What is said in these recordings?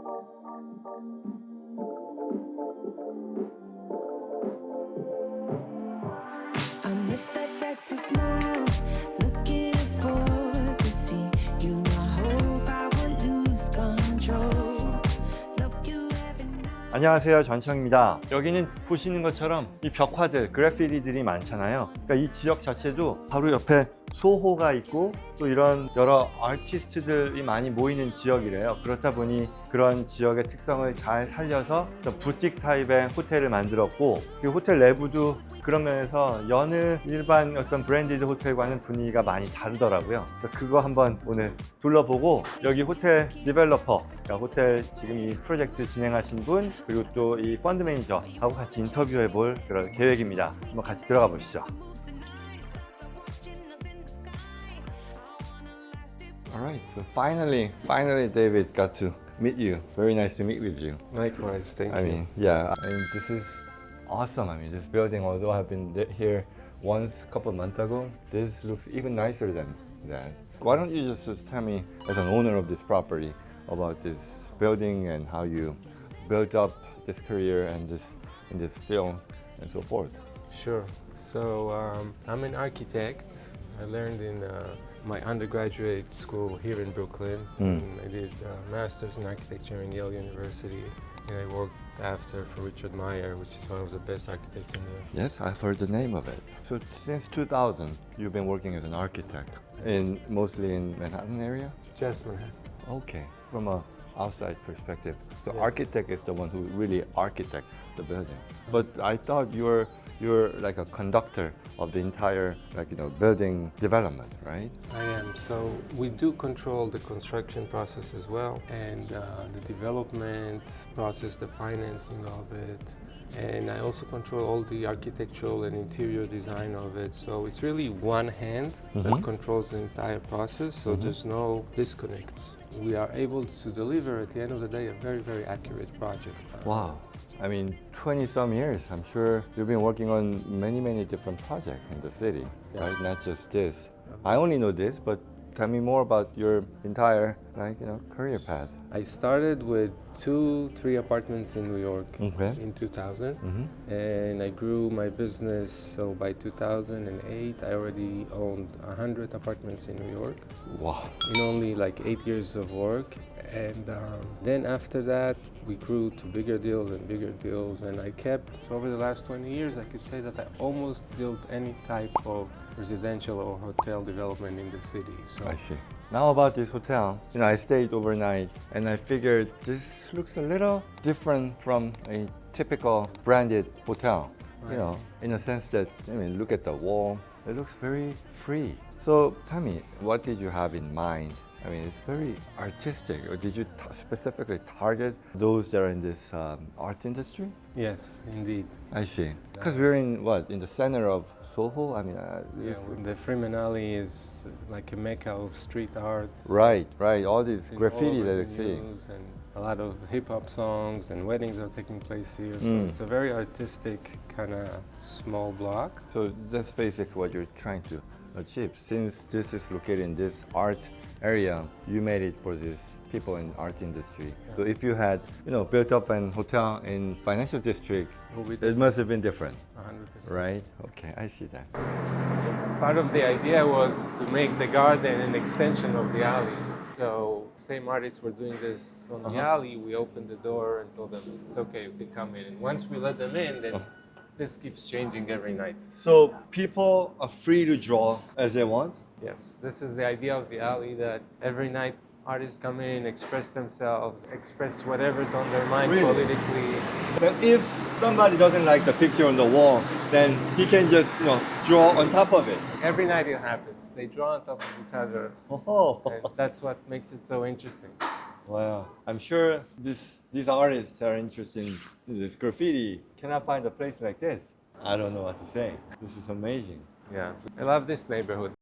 I miss that sexy smile, looking forward to see you. I hope I will lose control. Love you every night. 안녕하세요, 전청입니다. 여기는 보시는 것처럼 이 벽화들, 그래피티들이 많잖아요. 그러니까 이 지역 자체도 바로 옆에 소호가 있고 또 이런 여러 아티스트들이 많이 모이는 지역이래요. 그렇다 보니 그런 지역의 특성을 잘 살려서 부티크 타입의 호텔을 만들었고, 그 호텔 내부도 그런 면에서 여느 일반 어떤 브랜디드 호텔과는 분위기가 많이 다르더라고요. 그래서 그거 한번 오늘 둘러보고, 여기 호텔 디벨로퍼, 그러니까 호텔 지금 이 프로젝트 진행하신 분, 그리고 또 이 펀드 매니저하고 같이 인터뷰해 볼 그런 계획입니다. 한번 같이 들어가 보시죠. Alright, so finally David got to meet you. Very nice to meet with you. Likewise, thank you. I mean, this is awesome. I mean, this building, although I've been here once a couple of months ago, this looks even nicer than that. Why don't you just tell me, as an owner of this property, about this building and how you built up this career and in this field and so forth. Sure. So I'm an architect. I learned in my undergraduate school here in Brooklyn. And I did a master's in architecture in Yale University. And I worked after for Richard Meyer, which is one of the best architects in the... Yes, I've heard the name of it. So since 2000, you've been working as an architect, mostly in Manhattan area? Just Manhattan. Okay, from a outside perspective. So Yes. Architect is the one who really architect the building. But I thought you're like a conductor of the entire building development, right? I am. So we do control the construction process as well, and the development process, the financing of it. And I also control all the architectural and interior design of it. So it's really one hand that controls the entire process, so there's no disconnects. We are able to deliver, at the end of the day, a very, very accurate project. Wow. I mean, 20-some years, I'm sure you've been working on many different projects in the city, right? Not just this. I only know this, but tell me more about your entire, career path. I started with 2-3 apartments in New York in 2000, and I grew my business. So by 2008, I already owned 100 apartments in New York. Wow. In only like 8 years of work. And then after that, we grew to bigger deals and bigger deals. And I kept, so over the last 20 years, I could say that I almost built any type of residential or hotel development in the city. So I see. Now about this hotel, I stayed overnight and I figured this looks a little different from a typical branded hotel. Right. In a sense that, look at the wall, it looks very free. So tell me, what did you have in mind? It's very artistic. Or did you specifically target those that are in this art industry? yes, indeed. I see. Because we're in the center of Soho? The Freeman Alley is like a mecca of street art. Right. All these All graffiti over that you the see. news, and a lot of hip-hop songs and weddings are taking place here. So it's a very artistic kind of small block. So that's basically what you're trying to achieve. Since this is located in this art area, you made it for these people in the art industry. So if you had, built up an hotel in financial district, it must have been different, 100%. right? Okay, I see that. So part of the idea was to make the garden an extension of the alley. So same artists were doing this on the alley. We opened the door and told them, it's okay, you can come in. And once we let them in, then this keeps changing every night. So people are free to draw as they want? Yes, this is the idea of the alley, that every night artists come in, express themselves, express whatever's on their mind politically. But if somebody doesn't like the picture on the wall, then he can just, draw on top of it. Every night it happens. They draw on top of each other. Oh. And that's what makes it so interesting. Wow. I'm sure these artists are interested in this graffiti. Cannot find a place like this. I don't know what to say. This is amazing. Yeah, I love this neighborhood.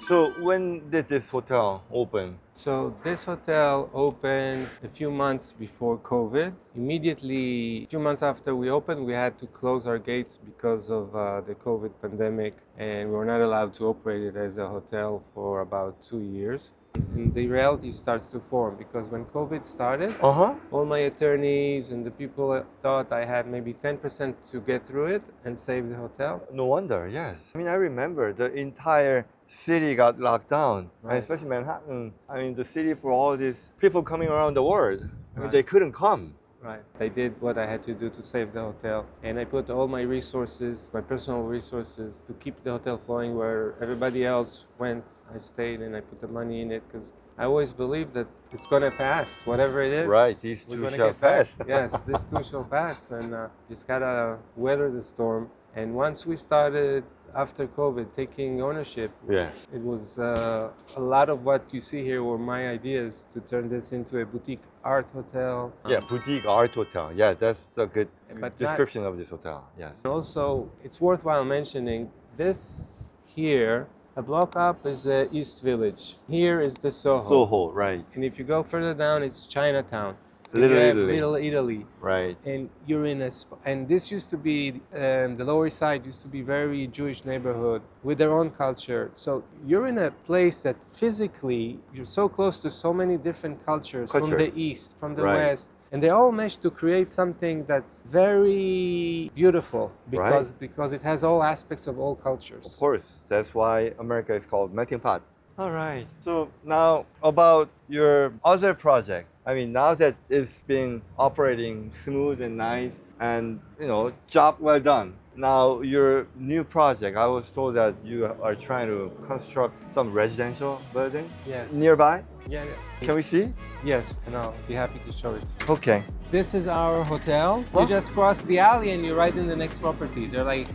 So when did this hotel open? So this hotel opened a few months before COVID. Immediately, a few months after we opened, we had to close our gates because of the COVID pandemic, and we were not allowed to operate it as a hotel for about 2 years. And the reality starts to form because when COVID started, all my attorneys and the people thought I had maybe 10% to get through it and save the hotel. No wonder, yes. I mean, I remember the entire city got locked down, Right. especially Manhattan. I mean, the city for all these people coming around the world. I mean, Right. they couldn't come. Right. I did what I had to do to save the hotel, and I put all my resources, my personal resources, to keep the hotel flowing where everybody else went. I stayed and I put the money in it because I always believe that it's gonna pass, whatever it is. Right, these we're two gonna shall get back. pass. Yes, this too shall pass, and just gotta weather the storm. And once we started after COVID taking ownership, Yes. it was a lot of what you see here were my ideas to turn this into a boutique art hotel. Yeah, boutique art hotel. Yeah, that's a good But description of this hotel. Yes. Also, it's worthwhile mentioning this here, a block up is the East Village. Here is the Soho. Soho, right. And if you go further down, it's Chinatown. Little You have Italy. Little Italy. Right. And you're in and this used to be, the Lower East Side used to be very Jewish neighborhood with their own culture. So you're in a place that physically, you're so close to so many different cultures from Culture. the East, from the Right. West. And they all mesh to create something that's very beautiful because it has all aspects of all cultures. Of course. That's why America is called melting pot. All right. So now about your other project. I mean, now that it's been operating smooth and nice and, job well done. Now your new project, I was told that you are trying to construct some residential building Yeah. nearby. Yes. Can we see? Yes, and I'll be happy to show it to you. Okay. This is our hotel. What? You just cross the alley and you're right in the next property. They're like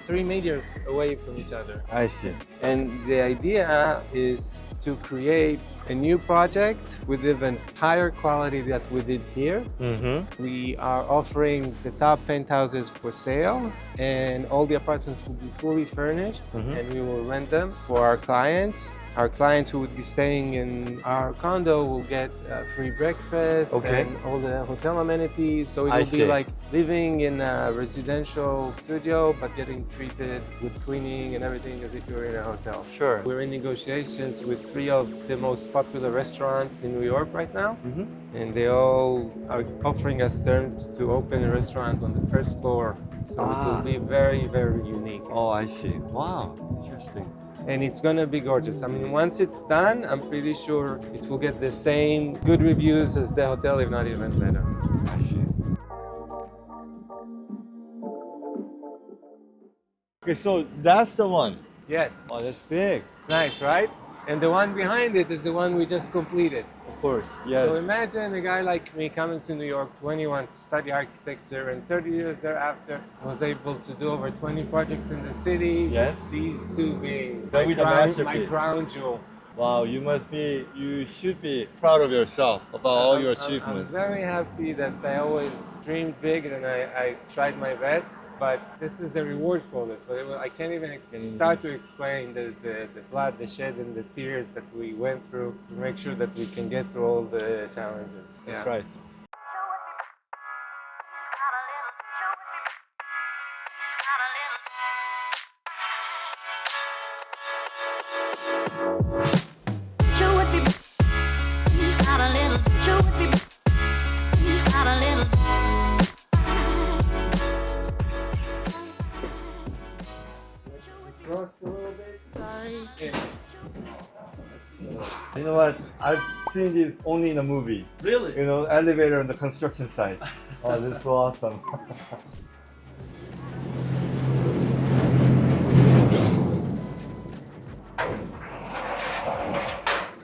3 meters away from each other. I see. And the idea is to create a new project with even higher quality that we did here. Mm-hmm. We are offering the top penthouses for sale, and all the apartments will be fully furnished, and we will rent them for our clients. Our clients who would be staying in our condo will get free breakfast Okay. and all the hotel amenities. So it I will be see. like living in a residential studio, but getting treated with cleaning and everything as if you were in a hotel. Sure. We're in negotiations with 3 of the most popular restaurants in New York right now. And they all are offering us terms to open a restaurant on the first floor. So it will be very, very unique. Oh, I see. Wow. Interesting. And it's gonna be gorgeous. I mean, once it's done, I'm pretty sure it will get the same good reviews as the hotel, if not even better. I see. Okay, so that's the one. Yes, Oh, that's big. it's nice, right? And the one behind it is the one we just completed. Of course. Yes. So imagine a guy like me coming to New York, 21, to study architecture, and 30 years thereafter, was able to do over 20 projects in the city. Yes. These two being That'll be the my masterpiece. crown jewel. Wow, you should be proud of yourself about all your I'm achievements. very happy that I always dreamed big and I tried my best. But this is the reward for this. But I can't even start to explain the blood, the shed, and the tears that we went through to make sure that we can get through all the challenges. That's right. You know what? I've seen this only in a movie. Really? Elevator on the construction site. Oh, this is so awesome.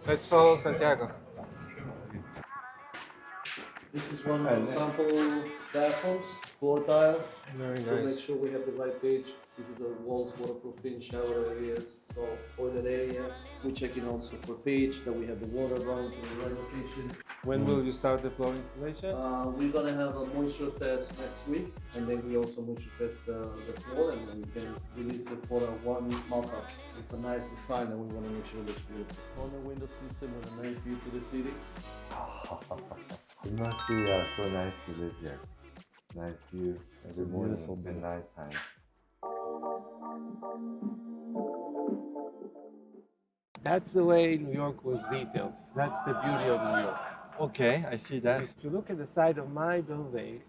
Let's follow Santiago. This is one of the sample bathrooms, floor tile. Very So nice. make sure we have the right page. This is a walls, waterproofing, shower areas. So toilet area. We're checking also for pitch that we have the water running to the right location. When will you start the floor installation? We're gonna have a moisture test next week, and then we also moisture test the floor, and then we can release it for a 1 month up. It's a nice design, and we want to make sure it looks beautiful. On the window system with a nice view to the city. It must be so nice to live here. Nice view every morning and night time. That's the way New York was detailed. That's the beauty of New York. Okay, I see that. If you look at the side of my building,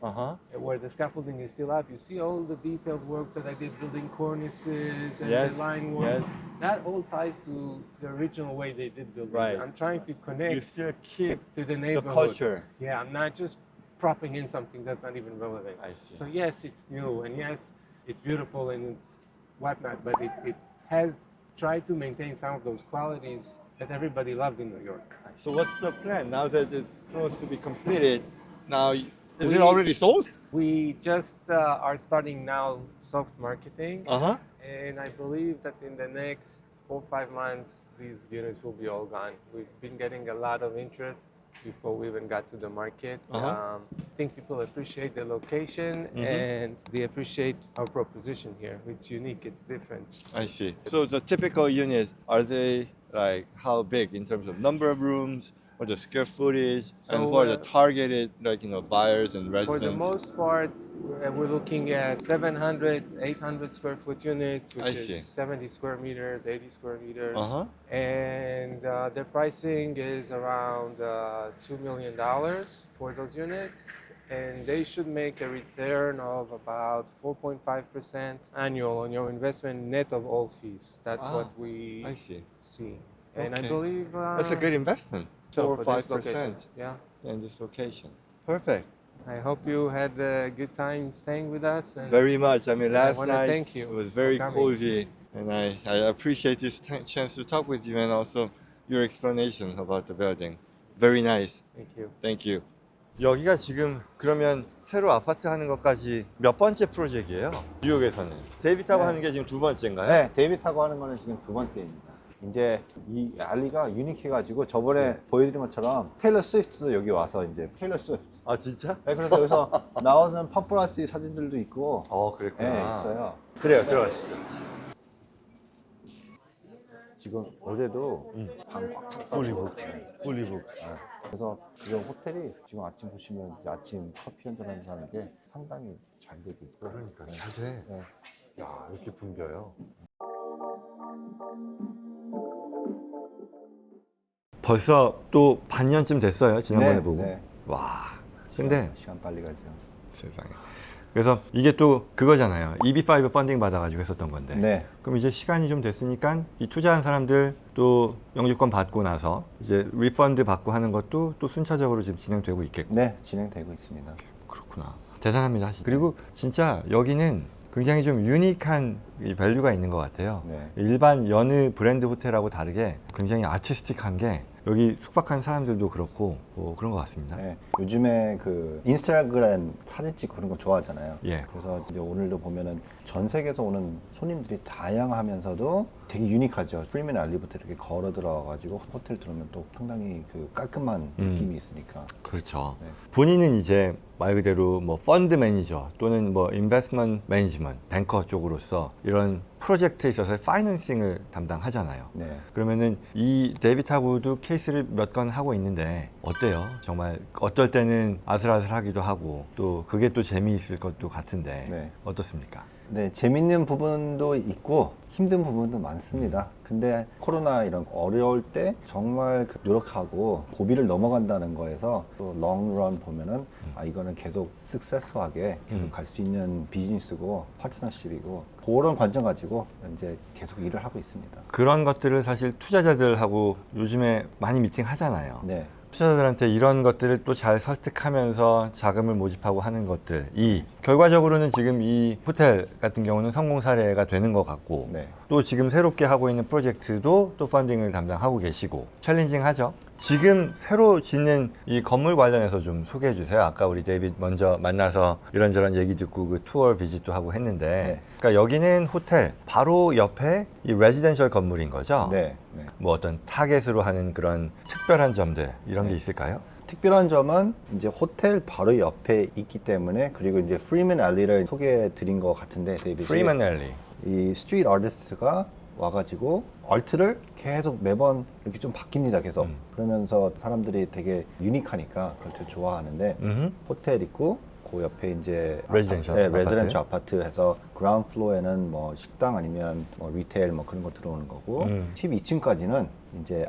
where the scaffolding is still up, you see all the detailed work that I did, building cornices and Yes, the line work. yes. That all ties to the original way they did buildings. Right. I'm trying to connect You still keep to the the neighborhood. culture. Yeah, I'm not just propping in something that's not even relevant. I see. So yes, it's new, and yes, it's beautiful and it's whatnot, but it has tried to maintain some of those qualities that everybody loved in New York. So what's the plan now that it's close to be completed? Now, is it already sold? We just are starting now soft marketing, Uh-huh. and I believe that in the next 4 or 5 months, these units will be all gone. We've been getting a lot of interest before we even got to the market. I think people appreciate the location and they appreciate our proposition here. It's unique, it's different. I see. So the typical units, are they like how big in terms of number of rooms or the square footage, and So, who are the targeted, like, buyers and For residents? the most part, we're looking at 700, 800 square foot units, I which see. is 70 square meters, 80 square meters. Uh-huh. And their pricing is around $2 million for those units. And they should make a return of about 4.5% annual on your investment net of all fees. That's what we I see. see. And I Okay. believe That's a good investment. so 4 or for this 5% location, yeah. in this location. Perfect. I hope you had a good time staying with us. And Very much. I mean, last wanna night thank you it was for very coming. cozy, and I appreciate this chance to talk with you and also your explanation about the building. Very nice. Thank you. Thank you. 여기가 지금 그러면 새로 아파트 하는 것까지 몇 번째 프로젝트예요? 뉴욕에서는 데이비드하고 네. 하는 게 지금 2번째인가요? 네, 데이비드하고 하는 거는 지금 2번째입니다. 이제 이 알리가 유니크해가지고 저번에 보여드린 것처럼 테일러 스위프트도 여기 와서 이제 테일러 스위프트. 아 진짜? 네, 그래서 여기서 나오는 파프라치 사진들도 있고. 그랬구나. 네, 있어요. 그래요, 들어가시죠. 지금 어제도 방 꽉 찼어요. 풀리 북. 그래서 지금 호텔이 지금 아침 보시면 이제 아침 커피 한잔 하는 게 상당히 잘 되고 있고. 그러니까 잘 돼. 네. 야, 이렇게 붐벼요. 벌써 또 반년쯤 됐어요, 지난번에 네, 보고. 네. 와. 근데 시간 빨리 가죠. 세상에. 그래서 이게 또 그거잖아요. EB5 펀딩 받아가지고 했었던 건데. 네. 그럼 이제 시간이 좀 됐으니까 이 투자한 사람들 또 영주권 받고 나서 이제 리펀드 받고 하는 것도 또 순차적으로 지금 진행되고 있겠고. 네, 진행되고 있습니다. 그렇구나. 대단합니다. 그리고 진짜 여기는 굉장히 좀 유니크한 이 밸류가 있는 것 같아요. 네. 일반 여느 브랜드 호텔하고 다르게 굉장히 아티스틱한 게 여기 숙박한 사람들도 그렇고 뭐 그런 것 같습니다. 네, 요즘에 그 인스타그램 사진 찍고 그런 거 좋아하잖아요. 예. 그래서 이제 오늘도 보면은 전 세계에서 오는 손님들이 다양하면서도 되게 유니크하죠. 프리맨 알리부터 이렇게 걸어 들어와가지고 호텔 들어오면 또 상당히 그 깔끔한 느낌이 있으니까. 그렇죠. 네. 본인은 이제 말 그대로 뭐 펀드 매니저 또는 뭐 인베스트먼트 매니지먼트 뱅커 쪽으로서 이런 프로젝트에 있어서 파이낸싱을 담당하잖아요. 네. 그러면은 이 데이비드하고도 케이스를 몇 건 하고 있는데 어때요? 정말 어떨 때는 아슬아슬하기도 하고 또 그게 또 재미있을 것도 같은데 네. 어떻습니까? 네, 재밌는 부분도 있고 힘든 부분도 많습니다. 근데 코로나 이런 어려울 때 정말 그 노력하고 고비를 넘어간다는 거에서 또 롱런 보면은 아 이거는 계속 सक्세스하게 계속 갈 수 있는 비즈니스고 파트너십이고 그런 관점 가지고 이제 계속 일을 하고 있습니다. 그런 것들을 사실 투자자들하고 요즘에 많이 미팅 하잖아요. 네. 투자자들한테 이런 것들을 또 잘 설득하면서 자금을 모집하고 하는 것들이 결과적으로는 지금 이 호텔 같은 경우는 성공 사례가 되는 것 같고 네. 또 지금 새롭게 하고 있는 프로젝트도 또 펀딩을 담당하고 계시고 챌린징하죠. 지금 새로 짓는 이 건물 관련해서 좀 소개해 주세요. 아까 우리 데이빗 먼저 만나서 이런저런 얘기 듣고 그 투어 비짓도 하고 했는데 네. 그러니까 여기는 호텔 바로 옆에 이 레지던셜 건물인 거죠? 네. 네. 뭐 어떤 타겟으로 하는 그런 특별한 점들 이런 게 있을까요? 특별한 점은 이제 호텔 바로 옆에 있기 때문에 그리고 이제 프리맨 알리를 소개해 드린 것 같은데 데이빗이 Freeman Alley. 이 스트리트 아티스트가 와가지고 아트를 계속 매번 이렇게 좀 바뀝니다 계속 그러면서 사람들이 되게 유니크하니까 그걸 되게 좋아하는데 호텔 있고 그 옆에 이제 레지던셜 아파트. 레지던셜 아파트에서 그라운드 플로어에는 뭐 식당 아니면 뭐 리테일 뭐 그런 거 들어오는 거고 12층까지는 이제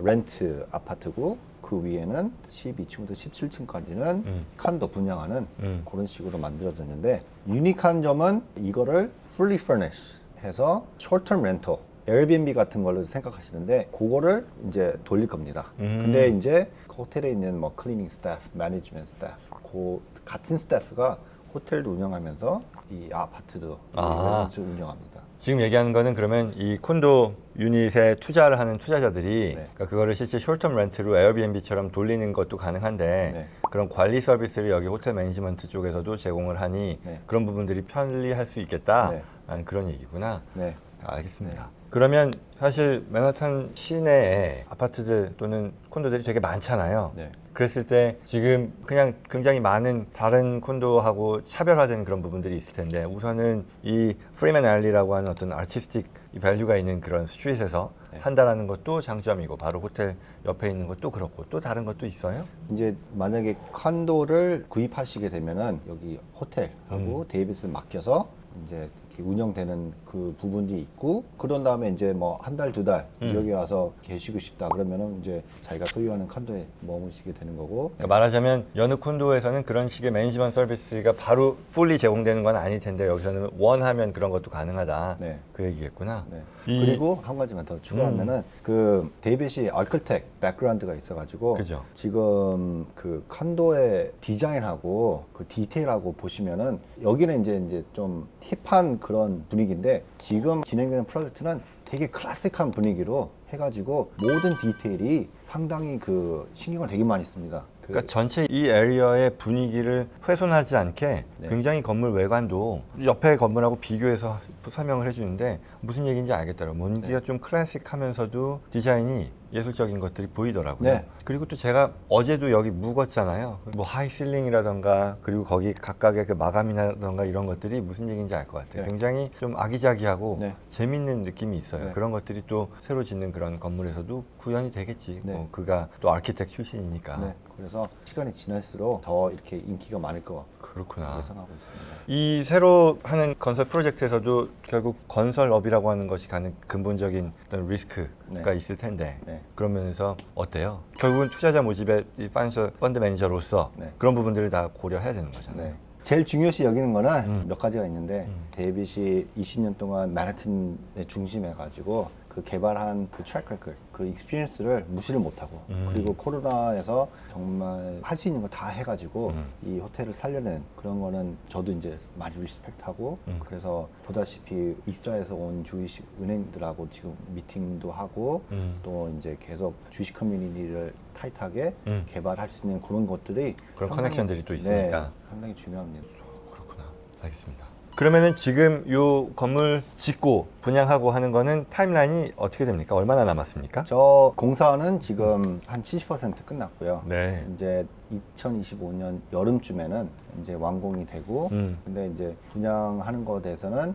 렌트 아파트고 그 위에는 12층부터 17층까지는 칸도 분양하는 그런 식으로 만들어졌는데 유니크한 점은 이거를 fully furnished 해서 short-term rental, 에어비앤비 같은 걸로 생각하시는데 그거를 이제 돌릴 겁니다. 근데 이제 그 호텔에 있는 뭐 클리닝 스태프, 매니지먼트 스태프, 그 같은 스태프가 호텔도 운영하면서 이 아파트도 운영합니다. 지금 얘기하는 거는 그러면 이 콘도 유닛에 투자를 하는 투자자들이 네. 그러니까 그거를 실제 숏텀 렌트로 에어비앤비처럼 돌리는 것도 가능한데 네. 그런 관리 서비스를 여기 호텔 매니지먼트 쪽에서도 제공을 하니 네. 그런 부분들이 편리할 수 있겠다 네. 라는 그런 얘기구나. 네. 알겠습니다. 그러면 사실 맨하탄 시내에 아파트들 또는 콘도들이 되게 많잖아요. 네. 그랬을 때 지금 그냥 굉장히 많은 다른 콘도하고 차별화된 그런 부분들이 있을 텐데 우선은 이 프리맨 알리라고 하는 어떤 아티스틱 밸류가 있는 그런 스트릿에서 네. 한다라는 것도 장점이고 바로 호텔 옆에 있는 것도 그렇고 또 다른 것도 있어요? 이제 만약에 콘도를 구입하시게 되면은 여기 호텔하고 데이빗을 맡겨서 이제 이렇게 운영되는 그 부분이 있고 그런 다음에 이제 뭐 한 달, 두 달 여기 와서 계시고 싶다 그러면은 이제 자기가 소유하는 콘도에 머무시게 되는 거고 그러니까 말하자면 여느 콘도에서는 그런 식의 매니지먼트 서비스가 바로 풀리 제공되는 건 아닐 텐데 여기서는 원하면 그런 것도 가능하다. 네. 그 얘기겠구나. 네. 이- 그리고 한 가지만 더 추가하면은 그 데이빗이 아키텍 백그라운드가 있어가지고 그죠. 지금 그 콘도의 디자인하고 그 디테일하고 보시면은 여기는 이제 좀 힙한 그런 분위기인데 지금 진행되는 프로젝트는 되게 클래식한 분위기로 해가지고 모든 디테일이 상당히 그 신경을 되게 많이 씁니다. 그러니까 전체 이 에리어의 분위기를 훼손하지 않게 네. 굉장히 건물 외관도 옆에 건물하고 비교해서 설명을 해주는데 무슨 얘기인지 알겠더라고요. 뭔지가 좀 클래식하면서도 디자인이 예술적인 것들이 보이더라고요. 네. 그리고 또 제가 어제도 여기 묵었잖아요. 뭐 하이실링이라던가 그리고 거기 각각의 그 마감이라던가 이런 것들이 무슨 얘기인지 알 것 같아요. 네. 굉장히 좀 아기자기하고 네. 재밌는 느낌이 있어요. 네. 그런 것들이 또 새로 짓는 그런 건물에서도 구현이 되겠지. 네. 뭐 그가 또 아키텍 출신이니까. 네. 그래서 시간이 지날수록 더 이렇게 인기가 많을 거 그렇구나. 예상하고 있습니다. 이 새로 하는 건설 프로젝트에서도 결국 건설업이라고 하는 것이 가는 근본적인 어떤 리스크가 네. 있을 텐데 네. 그런 면에서 어때요? 결국은 투자자 모집의 이 파이낸셜 펀드 매니저로서 네. 그런 부분들을 다 고려해야 되는 거잖아요. 네. 제일 중요시 여기는 거는 몇 가지가 있는데 데이빗이 20년 동안 맨하튼의 중심에 가지고 그 개발한 그 트랙 레코드, 그 익스피리언스를 무시를 못하고 그리고 코로나에서 정말 할 수 있는 거 다 해가지고 이 호텔을 살려낸 그런 거는 저도 이제 많이 리스펙트하고 그래서 보다시피 이스라엘에서 온 주식 은행들하고 지금 미팅도 하고 또 이제 계속 주식 커뮤니티를 타이트하게 개발할 수 있는 그런 것들이 그런 상당히- 커넥션들이 또 있으니까. 네, 상당히 중요합니다. 그렇구나. 알겠습니다. 그러면은 지금 요 건물 짓고 분양하고 하는 거는 타임라인이 어떻게 됩니까? 얼마나 남았습니까? 저 공사는 지금 한 70% 끝났고요. 네. 이제 2025년 여름쯤에는 이제 완공이 되고, 근데 이제 분양하는 거에 대해서는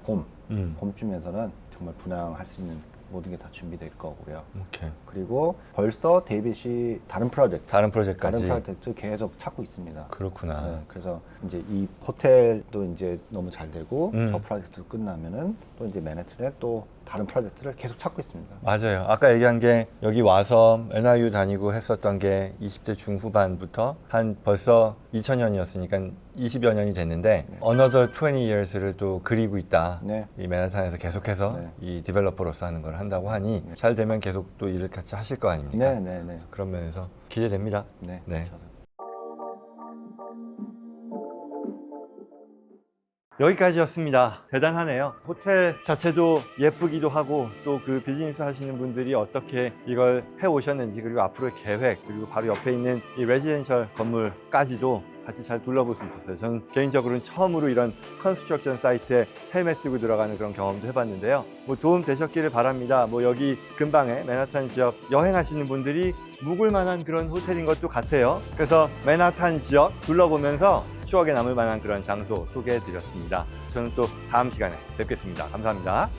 봄쯤에서는 정말 분양할 수 있는 모든 게 다 준비될 거고요. 오케이. 그리고 벌써 데이빗이 다른 다른 프로젝트까지. 다른 프로젝트 계속 찾고 있습니다. 그렇구나. 네, 그래서 이제 이 호텔도 이제 너무 잘 되고 저 프로젝트 끝나면은 또 이제 맨해튼에 또 다른 프로젝트를 계속 찾고 있습니다. 맞아요. 아까 얘기한 게 여기 와서 NYU 다니고 했었던 게 20대 중후반부터 한 벌써 2000년이었으니까 20여 년이 됐는데 another 20 years를 또 그리고 있다. 네. 이 맨하탄에서 계속해서 네. 이 디벨로퍼로서 하는 걸 한다고 하니 잘 되면 계속 또 일을 같이 하실 거 아닙니까? 네, 네, 네. 그런 면에서 기대됩니다. 네. 네. 저도. 여기까지였습니다. 대단하네요. 호텔 자체도 예쁘기도 하고 또 그 비즈니스 하시는 분들이 어떻게 이걸 해 오셨는지, 그리고 앞으로의 계획, 그리고 바로 옆에 있는 이 레지던셜 건물까지도 같이 잘 둘러볼 수 있었어요. 저는 개인적으로는 처음으로 이런 컨스트럭션 사이트에 헬멧 쓰고 들어가는 그런 경험도 해봤는데요. 뭐 도움 되셨기를 바랍니다. 뭐 여기 근방에 맨하탄 지역 여행하시는 분들이 묵을 만한 그런 호텔인 것도 같아요. 그래서 맨하탄 지역 둘러보면서 추억에 남을 만한 그런 장소 소개해 드렸습니다. 저는 또 다음 시간에 뵙겠습니다. 감사합니다.